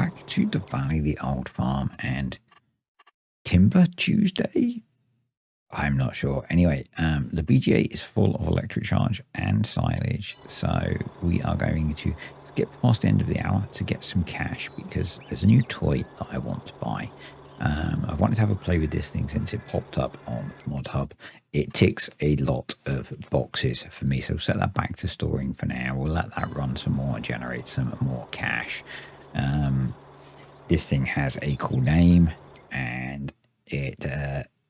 back to the Valley, the old farm, and Timber Tuesday? I'm not sure. Anyway, the BGA is full of electric charge and silage, so we are going to skip past the end of the hour to get some cash because there's a new toy that I want to buy. I've wanted to have a play with this thing since it popped up on Mod Hub. It ticks a lot of boxes for me, so we'll set that back to storing for now. We'll let that run some more and generate some more cash. This thing has a cool name, and it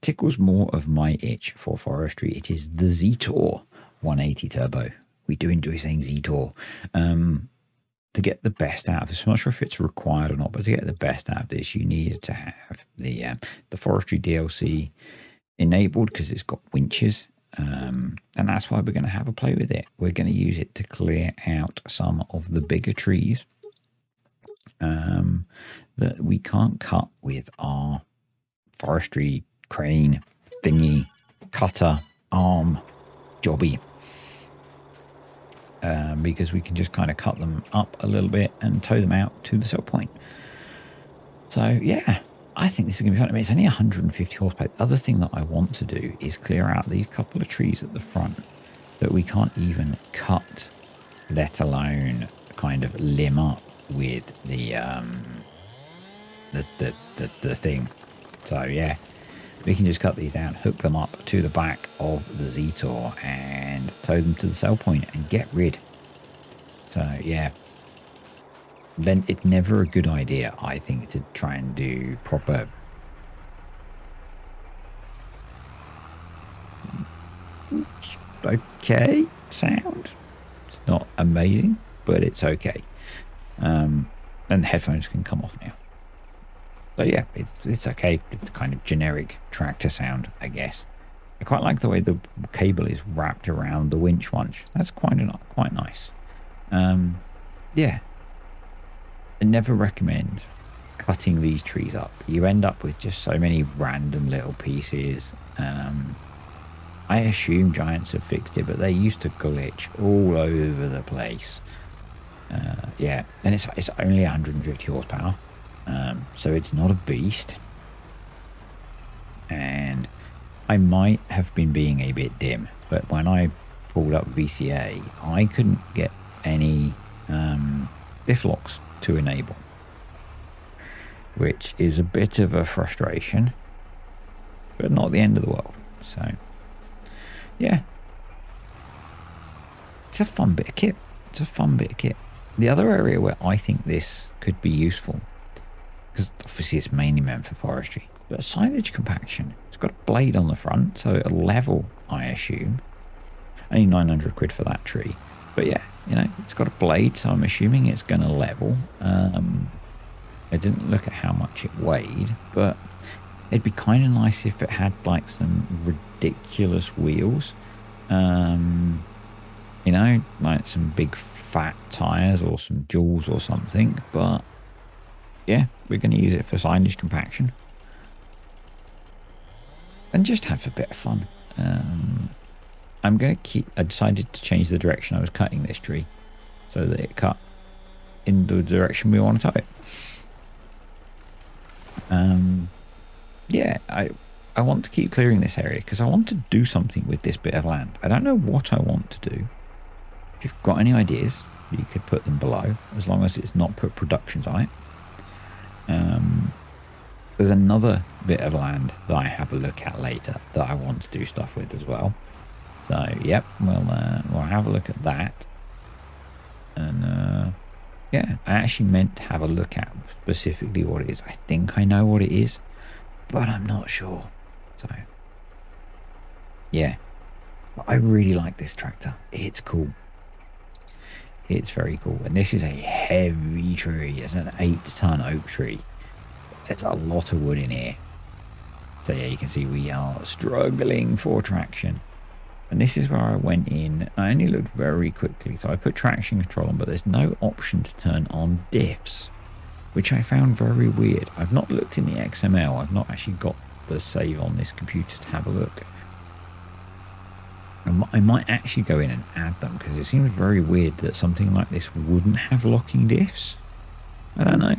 tickles more of my itch for forestry. It is the Zetor 180 Turbo. We do enjoy saying Zetor. To get the best out of this, I'm not sure if it's required or not, but to get the best out of this, you need to have the forestry DLC enabled because it's got winches. And that's why we're going to have a play with it. We're going to use it to clear out some of the bigger trees that we can't cut with our forestry crane thingy cutter arm jobby, because we can just kind of cut them up a little bit and tow them out to the sell point. So yeah, I think this is going to be fun. I mean, it's only 150 horsepower. The other thing that I want to do is clear out these couple of trees at the front that we can't even cut, let alone kind of limb up with the thing. So yeah, we can just cut these down, hook them up to the back of the Zetor and tow them to the sell point and get rid. So yeah, then it's never a good idea, I think, to try and do proper okay sound. It's not amazing, but it's okay. And the headphones can come off now. So yeah, it's okay. It's kind of generic tractor sound, I guess. I quite like the way the cable is wrapped around the winch once. That's quite nice. Yeah, I never recommend cutting these trees up. You end up with just so many random little pieces. I assume Giants have fixed it, but they used to glitch all over the place. Yeah, and it's only 150 horsepower. So it's not a beast, and I might have been being a bit dim, but when I pulled up VCA, I couldn't get any diff locks to enable, which is a bit of a frustration, but not the end of the world. So yeah, it's a fun bit of kit. The other area where I think this could be useful, because obviously it's mainly meant for forestry, but silage compaction. It's got a blade on the front, so a level, I assume. Only 900 quid for that tree. But yeah, you know, it's got a blade, so I'm assuming it's going to level. I didn't look at how much it weighed, but it'd be kind of nice if it had like some ridiculous wheels. You know, like some big fat tires or some jewels or something, but yeah, we're going to use it for silage compaction and just have a bit of fun. I decided to change the direction I was cutting this tree so that it cut in the direction we want to tow it. Yeah, I want to keep clearing this area because I want to do something with this bit of land. I don't know what I want to do. If you've got any ideas, you could put them below, as long as it's not put productions on it. There's another bit of land that I have a look at later that I want to do stuff with as well. So yep, we'll have a look at that. And yeah, I actually meant to have a look at specifically what it is. I think I know what it is, but I'm not sure. So yeah, but I really like this tractor. It's cool. It's very cool. And this is a heavy tree. It's an 8-ton oak tree. There's a lot of wood in here. So yeah, you can see we are struggling for traction. And this is where I went in. I only looked very quickly. So I put traction control on, but there's no option to turn on diffs, which I found very weird. I've not looked in the XML. I've not actually got the save on this computer to have a look. I might actually go in and add them because it seems very weird that something like this wouldn't have locking diffs. I don't know.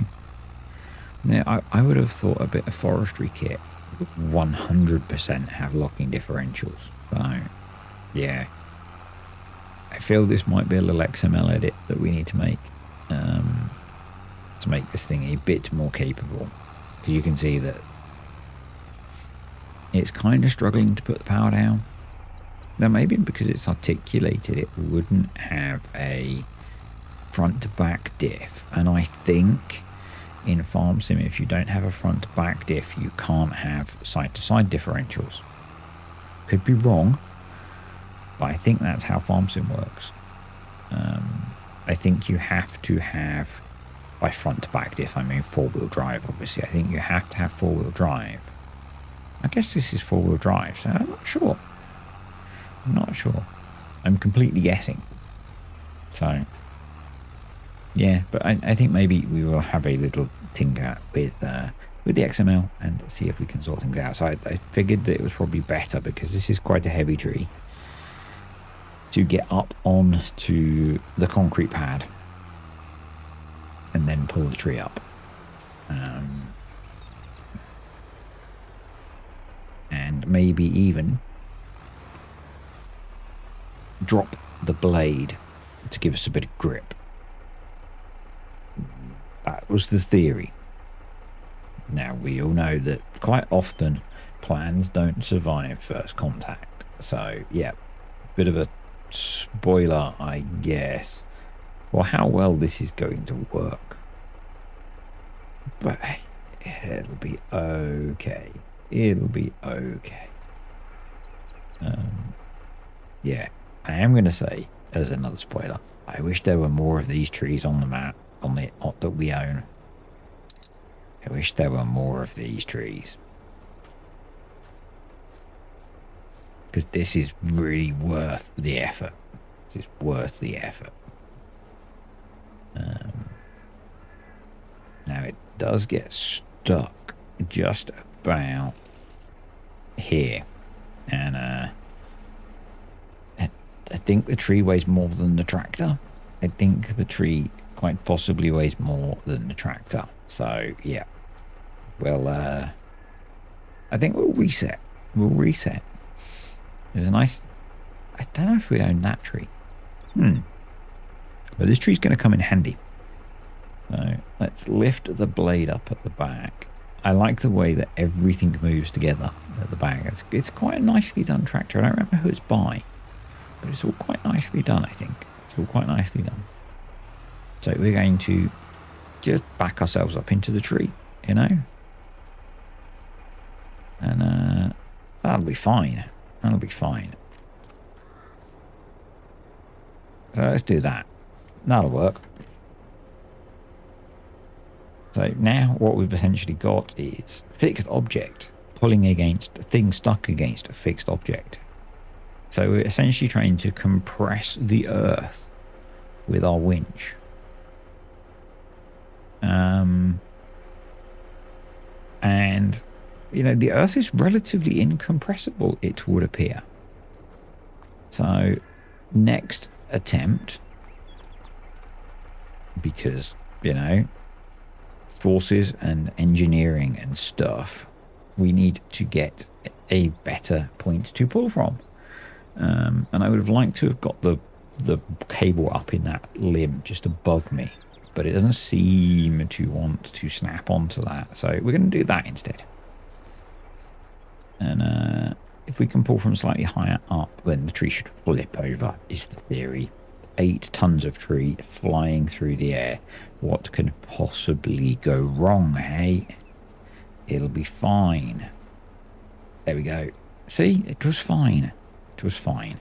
Now, I would have thought a bit of forestry kit would 100% have locking differentials. So, yeah. I feel this might be a little XML edit that we need to make this thing a bit more capable. Because you can see that it's kind of struggling to put the power down. Now, maybe because it's articulated, it wouldn't have a front-to-back diff. And I think in Farm Sim, if you don't have a front-to-back diff, you can't have side-to-side differentials. Could be wrong, but I think that's how Farm Sim works. I think you have to have, by front-to-back diff, I mean four-wheel drive, obviously. I think you have to have four-wheel drive. I guess this is four-wheel drive, so I'm not sure. I'm not sure. I'm completely guessing. So, yeah, but I think maybe we will have a little tinker with the XML and see if we can sort things out. So I figured that it was probably better, because this is quite a heavy tree, to get up on to the concrete pad and then pull the tree up. And maybe even drop the blade to give us a bit of grip. That was the theory. Now, we all know that quite often plans don't survive first contact. So, yeah, bit of a spoiler, I guess, for how well this is going to work. But it'll be okay. It'll be okay. Yeah, I am going to say, as another spoiler, I wish there were more of these trees on the map, that we own. I wish there were more of these trees. Because this is really worth the effort. This is worth the effort. Now, it does get stuck just about here. And I think the tree weighs more than the tractor. I think the tree quite possibly weighs more than the tractor. So, yeah. Well, I think we'll reset. We'll reset. There's a nice... I don't know if we own that tree. But this tree's going to come in handy. So let's lift the blade up at the back. I like the way that everything moves together at the back. It's quite a nicely done tractor. I don't remember who it's by, but it's all quite nicely done, I think. It's all quite nicely done. So we're going to just back ourselves up into the tree, you know? And that'll be fine. That'll be fine. So let's do that. That'll work. So now what we've essentially got is fixed object pulling against things stuck against a fixed object. So we're essentially trying to compress the earth with our winch. And, you know, the earth is relatively incompressible, it would appear. So next attempt, because, you know, forces and engineering and stuff, we need to get a better point to pull from. And I would have liked to have got the cable up in that limb just above me, but it doesn't seem to want to snap onto that. So we're going to do that instead. And if we can pull from slightly higher up, then the tree should flip over, is the theory. 8 tons of tree flying through the air. What can possibly go wrong, hey? It'll be fine. There we go. See, it was fine. It was fine.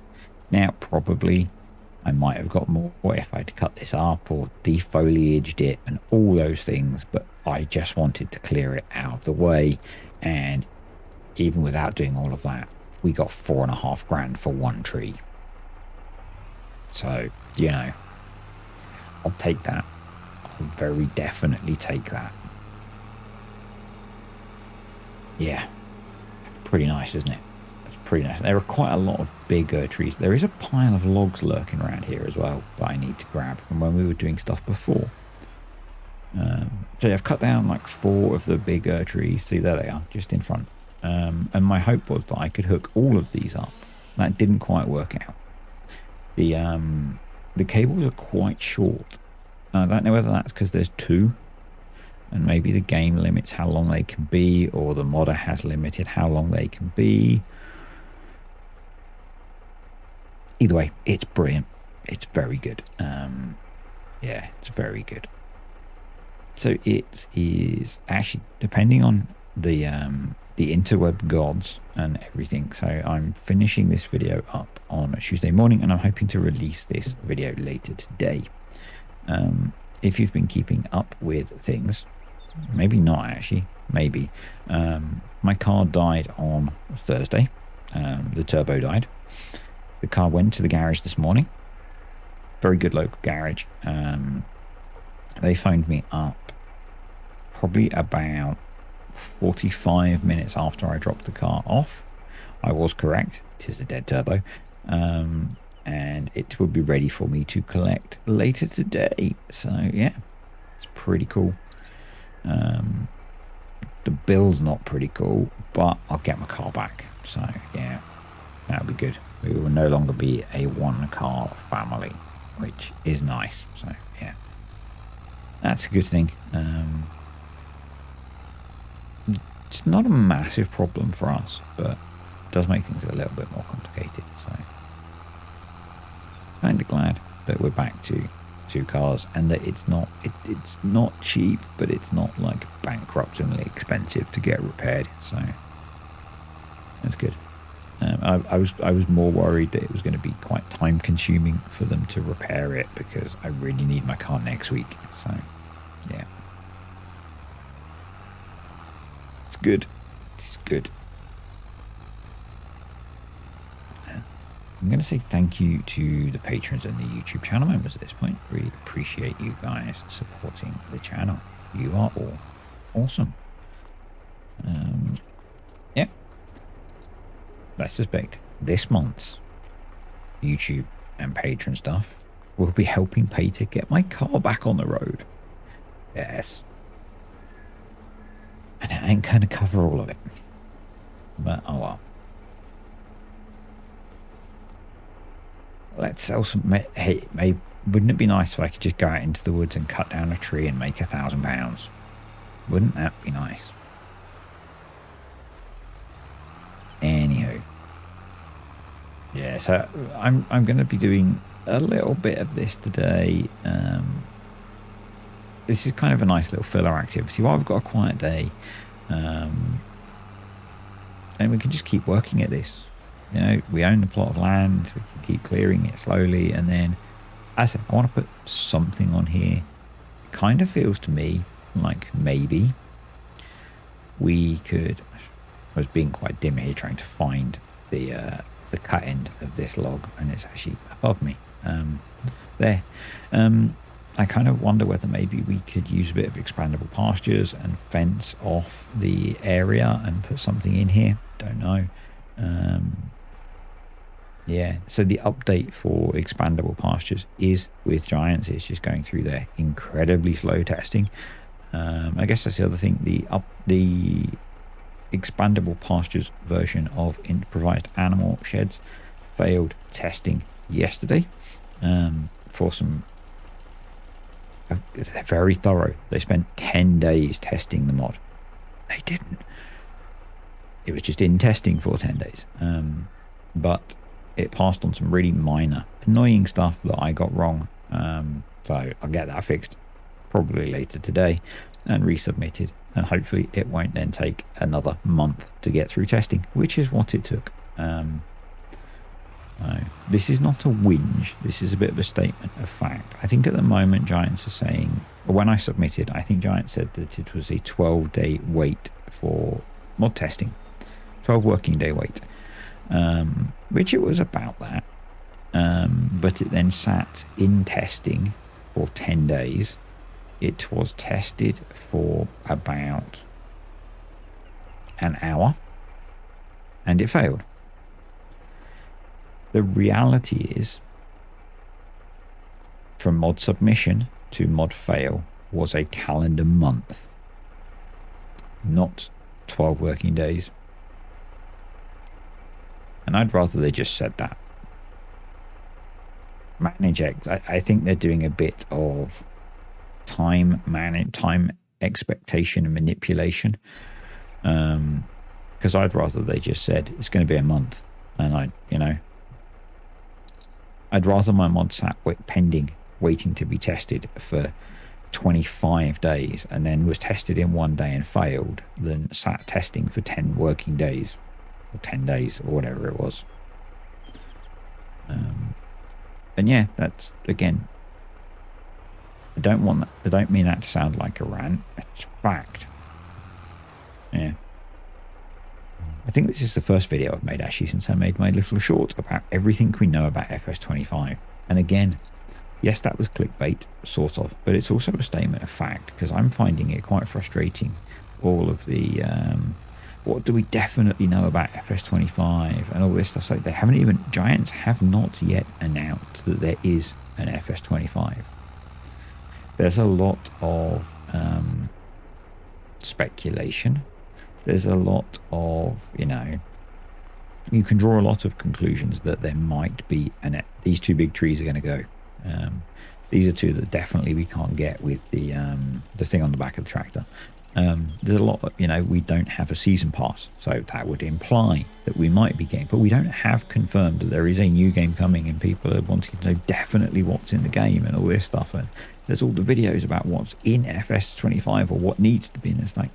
Now, probably I might have got more if I'd cut this up or defoliaged it and all those things, but I just wanted to clear it out of the way. And even without doing all of that, we got 4.5 grand for one tree. So, you know, I'll take that. I'll very definitely take that. Yeah, pretty nice, isn't it? It's pretty nice. There are quite a lot of bigger trees. There is a pile of logs lurking around here as well that I need to grab from when we were doing stuff before. So I've cut down like 4 of the bigger trees. See, there they are, just in front. And my hope was that I could hook all of these up. That didn't quite work out. The cables are quite short. I don't know whether that's because there's 2, and maybe the game limits how long they can be, or the modder has limited how long they can be. Either way, it's brilliant. It's very good. Yeah, it's very good. So it is actually, depending on the interweb gods and everything. So I'm finishing this video up on a Tuesday morning, and I'm hoping to release this video later today. If you've been keeping up with things, maybe not actually, maybe. My car died on Thursday. The turbo died. The car went to the garage this morning. Very good local garage. They phoned me up probably about 45 minutes after I dropped the car off. I was correct. It is a dead turbo. And it will be ready for me to collect later today. So yeah, it's pretty cool. The bill's not pretty cool, but I'll get my car back. So yeah, that'll be good. We will no longer be a 1-car family, which is nice. So yeah, that's a good thing. It's not a massive problem for us, but it does make things a little bit more complicated. So kind of glad that we're back to 2 cars, and that it's not cheap, but it's not like bankruptingly expensive to get repaired. So that's good. I was more worried that it was going to be quite time consuming for them to repair it, because I really need my car next week. So yeah, it's good. It's good. I'm going to say thank you to the patrons and the YouTube channel members at this point. Really appreciate you guys supporting the channel. You are all awesome. Yeah. I suspect this month's YouTube and patron stuff will be helping pay to get my car back on the road. Yes. And I ain't going to cover all of it. But oh well. Let's sell some. Hey, wouldn't it be nice if I could just go out into the woods and cut down a tree and make £1,000? Wouldn't that be nice? Anywho, yeah. So I'm going to be doing a little bit of this today. This is kind of a nice little filler activity. Well, I've got a quiet day, and we can just keep working at this. You know, we own the plot of land, we can keep clearing it slowly, and then, as I said, I want to put something on here. It kind of feels to me like maybe we could, I was being quite dim here trying to find the cut end of this log, and it's actually above me, there. I kind of wonder whether maybe we could use a bit of expandable pastures and fence off the area and put something in here. Don't know. Yeah, so the update for expandable pastures is with Giants. It's just going through their incredibly slow testing. I guess that's the other thing. The expandable pastures version of improvised animal sheds failed testing yesterday. For some, they're very thorough. They spent 10 days testing the mod. They didn't. It was just in testing for 10 days. But it passed on some really minor, annoying stuff that I got wrong. So I'll get that fixed probably later today and resubmitted. And hopefully it won't then take another month to get through testing, which is what it took. This is not a whinge. This is a bit of a statement of fact. I think at the moment Giants are saying, when I submitted, I think Giants said that it was a 12-day wait for mod testing. 12 working day wait. Which it was about that. But it then sat in testing for 10 days. It was tested for about an hour and it failed. The reality is, from mod submission to mod fail was a calendar month, not 12 working days. And I'd rather they just said that. Manage X, I think they're doing a bit of time expectation and manipulation. Because I'd rather they just said it's going to be a month, and I'd rather my mod sat pending, waiting to be tested for 25 days and then was tested in 1 day and failed, than sat testing for 10 working days or 10 days or whatever it was. And yeah, that's, again, I don't want that. I don't mean that to sound like a rant. It's fact. Yeah. I think this is the first video I've made actually since I made my little short about everything we know about FS25. And again, yes, that was clickbait, sort of, but it's also a statement of fact, because I'm finding it quite frustrating. All of the, what do we definitely know about FS25 and all this stuff. So they haven't even, Giants have not yet announced that there is an FS25. There's a lot of speculation. There's a lot of, you can draw a lot of conclusions that there might be these two big trees are going to go. These are two that definitely we can't get with the thing on the back of the tractor. There's a lot of, we don't have a season pass, so that would imply that we might be getting, but we don't have confirmed that there is a new game coming, and people are wanting to know definitely what's in the game and all this stuff. And there's all the videos about what's in FS25 or what needs to be in. It's like,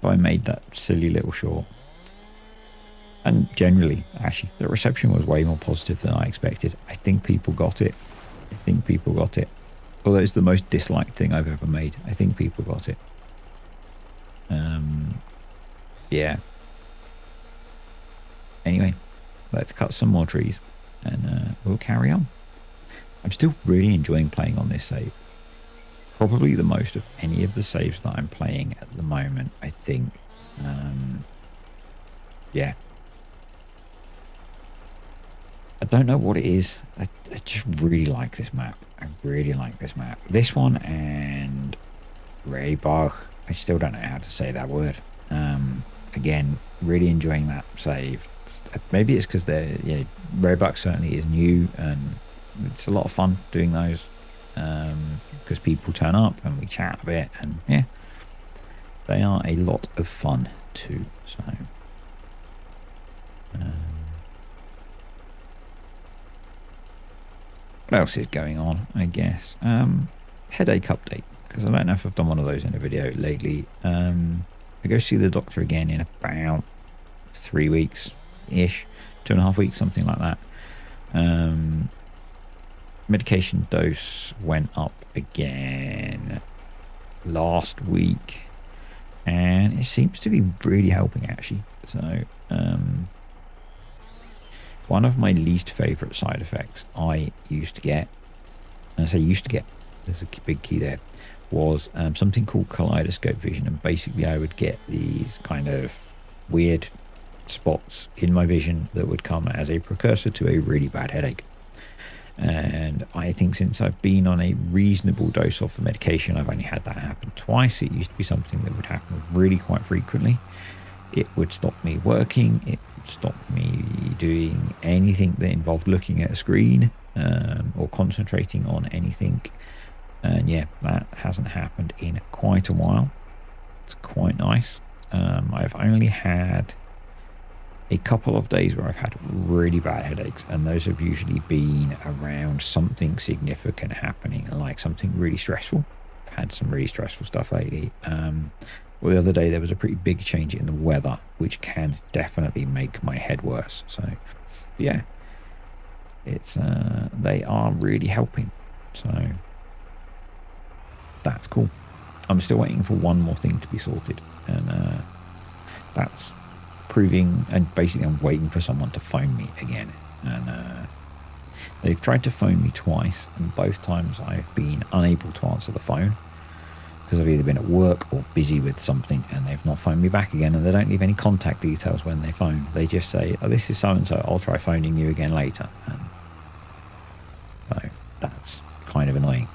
I made that silly little short, and generally, actually, the reception was way more positive than I expected. I think people got it. Although it's the most disliked thing I've ever made, I think people got it. Yeah. Anyway, let's cut some more trees and we'll carry on. I'm still really enjoying playing on this save. Probably the most of any of the saves that I'm playing at the moment, I think. Yeah. I don't know what it is. I just really like this map. I really like this map. This one and Reybach. I still don't know how to say that word. Again, really enjoying that save. Maybe it's because Reybach certainly is new, and it's a lot of fun doing those. Because people turn up and we chat a bit, and yeah, they are a lot of fun too. So what else is going on, I guess? Headache update, because I don't know if I've done one of those in a video lately. I go see the doctor again in about 3 weeks ish, 2.5 weeks, something like that. Medication dose went up again last week, and it seems to be really helping actually. So one of my least favorite side effects I used to get, and I say used to get, there's a big key there, was something called kaleidoscope vision. And basically I would get these kind of weird spots in my vision that would come as a precursor to a really bad headache. And I think since I've been on a reasonable dose of the medication, I've only had that happen twice. It used to be something that would happen really quite frequently. It would stop me working. It would stop me doing anything that involved looking at a screen or concentrating on anything. And yeah, that hasn't happened in quite a while. It's quite nice. I've only had a couple of days where I've had really bad headaches, and those have usually been around something significant happening, like something really stressful. I've had some really stressful stuff lately. Well, the other day there was a pretty big change in the weather, which can definitely make my head worse. So yeah, it's they are really helping. So that's cool. I'm still waiting for one more thing to be sorted, and that's proving, and basically I'm waiting for someone to phone me again. And they've tried to phone me twice, and both times I've been unable to answer the phone because I've either been at work or busy with something, and they've not phoned me back again. And they don't leave any contact details when they phone. They just say, oh, this is so and so, I'll try phoning you again later. And so that's kind of annoying.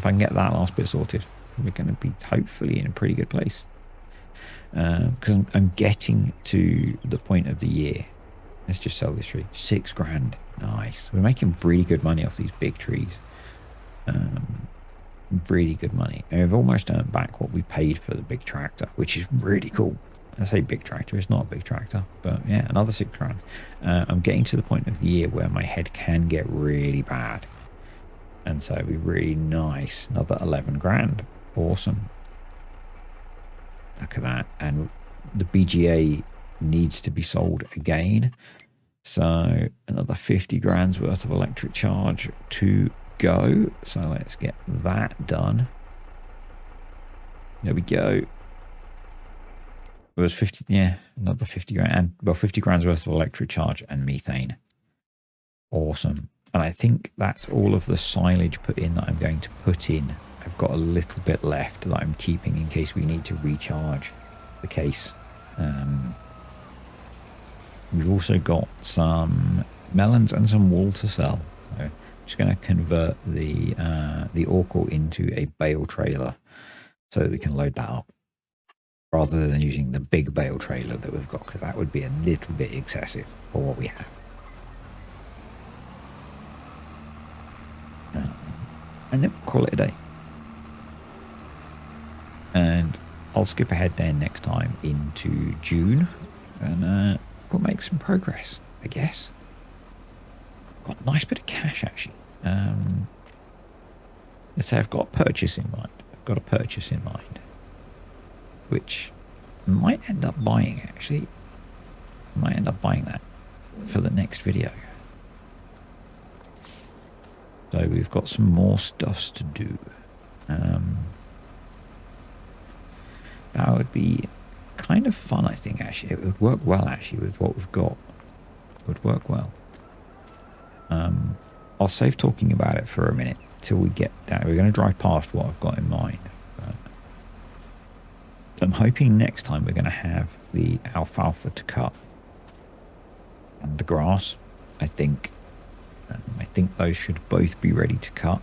if I can get that last bit sorted, we're going to be hopefully in a pretty good place. Because I'm getting to the point of the year. Let's just sell this tree. 6 grand. Nice. We're making really good money off these big trees. Really good money. And we've almost earned back what we paid for the big tractor, which is really cool. I say big tractor, it's not a big tractor, but yeah, another 6 grand. I'm getting to the point of the year where my head can get really bad. And so it'd be really nice. Another 11 grand. Awesome. Look at that. And the BGA needs to be sold again. So another 50 grand's worth of electric charge to go. So let's get that done. There we go. It was 50, yeah, another 50 grand. Well, 50 grand's worth of electric charge and methane. Awesome. And I think that's all of the silage put in that I'm going to put in. I've got a little bit left that I'm keeping in case we need to recharge the case. We've also got some melons and some wool to sell. So I'm just going to convert the Orcal into a bale trailer so that we can load that up, rather than using the big bale trailer that we've got, because that would be a little bit excessive for what we have. And then we'll call it a day. And I'll skip ahead then next time into June, and we'll make some progress, I guess. Got a nice bit of cash, actually. Let's say I've got a purchase in mind. Which I might end up buying, actually. I might end up buying that for the next video. So we've got some more stuffs to do. That would be kind of fun, I think, actually. It would work well, actually, with what we've got. It would work well. I'll save talking about it for a minute till we get down. We're going to drive past what I've got in mind. But I'm hoping next time we're going to have the alfalfa to cut. And the grass, I think. I think those should both be ready to cut.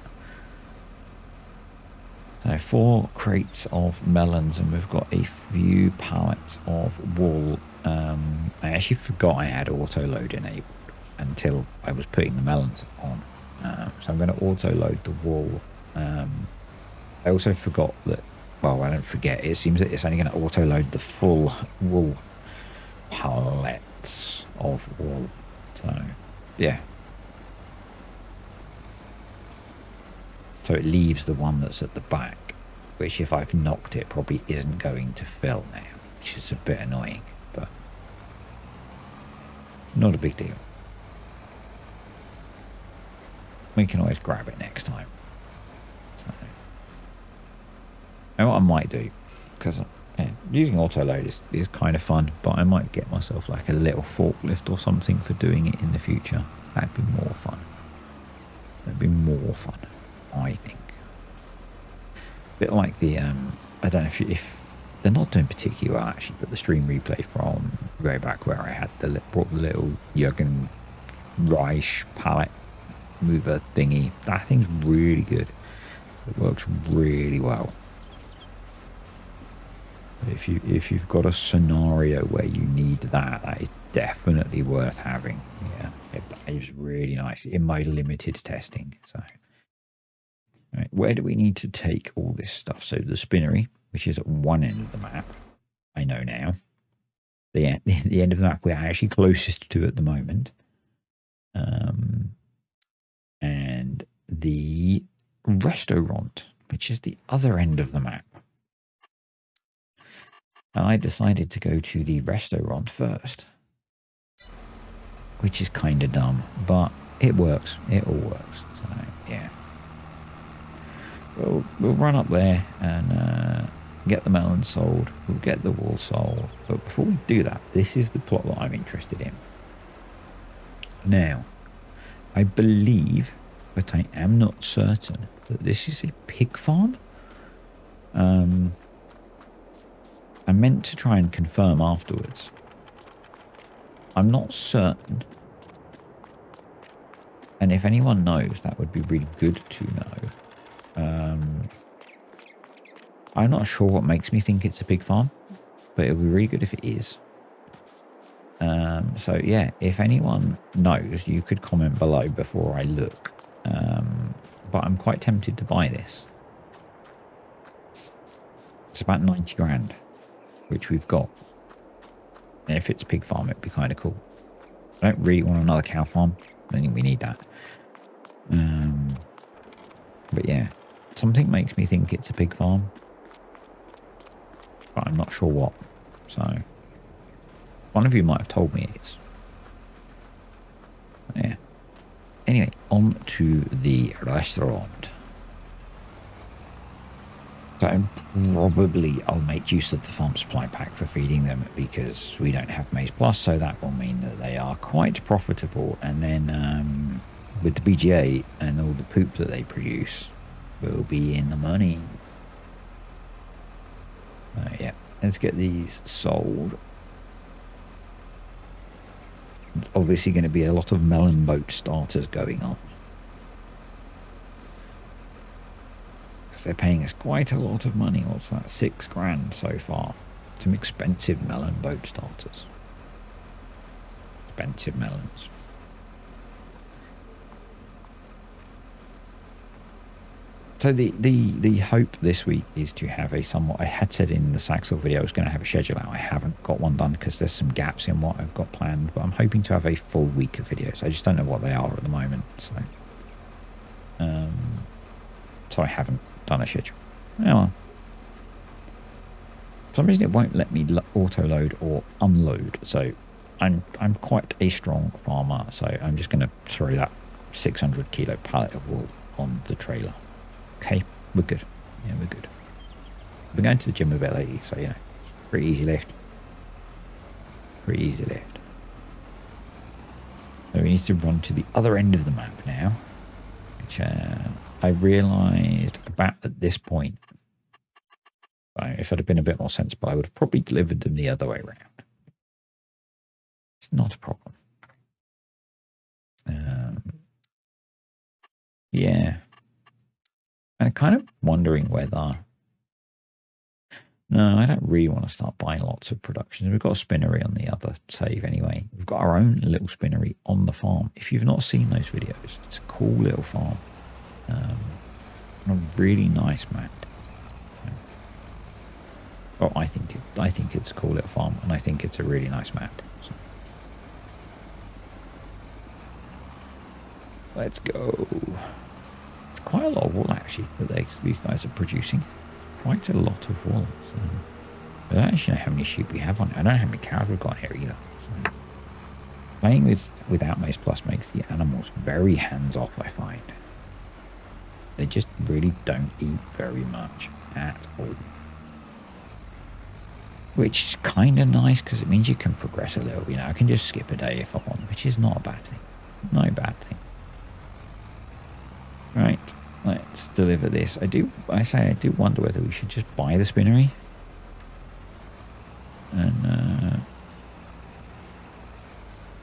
So 4 crates of melons, and we've got a few pallets of wool. I actually forgot I had auto load enabled until I was putting the melons on. So I'm going to auto load the wool. I also forgot that, well, I don't forget, it seems that it's only going to auto load the full wool pallets of wool. So yeah. So it leaves the one that's at the back, which if I've knocked it probably isn't going to fill now, which is a bit annoying, but not a big deal. We can always grab it next time. So, and what I might do, because using auto load is kind of fun, but I might get myself like a little forklift or something for doing it in the future. That'd be more fun. I think. A bit like the, I don't know if they're not doing particularly well actually, but the stream replay from way back where I had brought the little Jürgen Reich pallet mover thingy. That thing's really good. It works really well. If you've got a scenario where you need that is definitely worth having. Yeah, it was really nice in my limited testing. So. Right, where do we need to take all this stuff? So the spinnery, which is at one end of the map, I know now. The end of the map we're actually closest to at the moment. And the restaurant, which is the other end of the map. And I decided to go to the restaurant first, which is kind of dumb, but it works. It all works. So, yeah. We'll run up there and get the melon sold. We'll get the wool sold. But before we do that, this is the plot that I'm interested in. Now, I believe, but I am not certain, that this is a pig farm. I meant to try and confirm afterwards. I'm not certain. And if anyone knows, that would be really good to know. I'm not sure what makes me think it's a pig farm, but it'll be really good if it is. So yeah, if anyone knows, you could comment below before I look. But I'm quite tempted to buy this. It's about 90 grand, which we've got. And if it's a pig farm, it'd be kind of cool. I don't really want another cow farm. I don't think we need that. But yeah, something makes me think it's a pig farm. But I'm not sure what. So, one of you might have told me it is. Yeah. Anyway, on to the restaurant. So probably I'll make use of the farm supply pack for feeding them because we don't have Maize Plus, so that will mean that they are quite profitable. And then with the BGA and all the poop that they produce, we'll be in the money. Yeah, let's get these sold. Obviously going to be a lot of melon boat starters going on. They're paying us quite a lot of money. What's that? 6 grand so far. Some expensive melon boat starters. Expensive melons. So the hope this week is to have a somewhat... I had said in the Saxel video I was going to have a schedule out. I haven't got one done because there's some gaps in what I've got planned. But I'm hoping to have a full week of videos. I just don't know what they are at the moment. So I haven't done a schedule. Oh well. For some reason it won't let me auto load or unload, so I'm quite a strong farmer, so I'm just going to throw that 600 kilo pallet of wool on the trailer. Okay, we're good. Yeah, we're good. I've been going to the gym a bit lately, so you know, it's pretty easy lift. Pretty easy lift. So we need to run to the other end of the map now, which I realised about at this point, if I'd have been a bit more sensible, I would have probably delivered them the other way around. It's not a problem. Yeah. I'm kind of wondering whether... No, I don't really want to start buying lots of productions. We've got a spinnery on the other save anyway. We've got our own little spinnery on the farm. If you've not seen those videos, it's a cool little farm. A really nice map. Oh, I think it's a cool little farm, and I think it's a really nice map. So. Let's go. It's quite a lot of wool actually that these guys are producing. Quite a lot of wool. So. I don't actually know how many sheep we have on it. I don't know how many cows we've got here either. So. Playing without Maize Plus makes the animals very hands off, I find. They just really don't eat very much at all. Which is kind of nice because it means you can progress a little. You know, I can just skip a day if I want, which is not a bad thing. No bad thing. Right, let's deliver this. I do wonder whether we should just buy the spinnery. And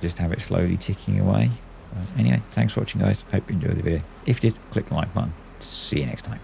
just have it slowly ticking away. Anyway, thanks for watching, guys. Hope you enjoyed the video. If you did, click the like button. See you next time.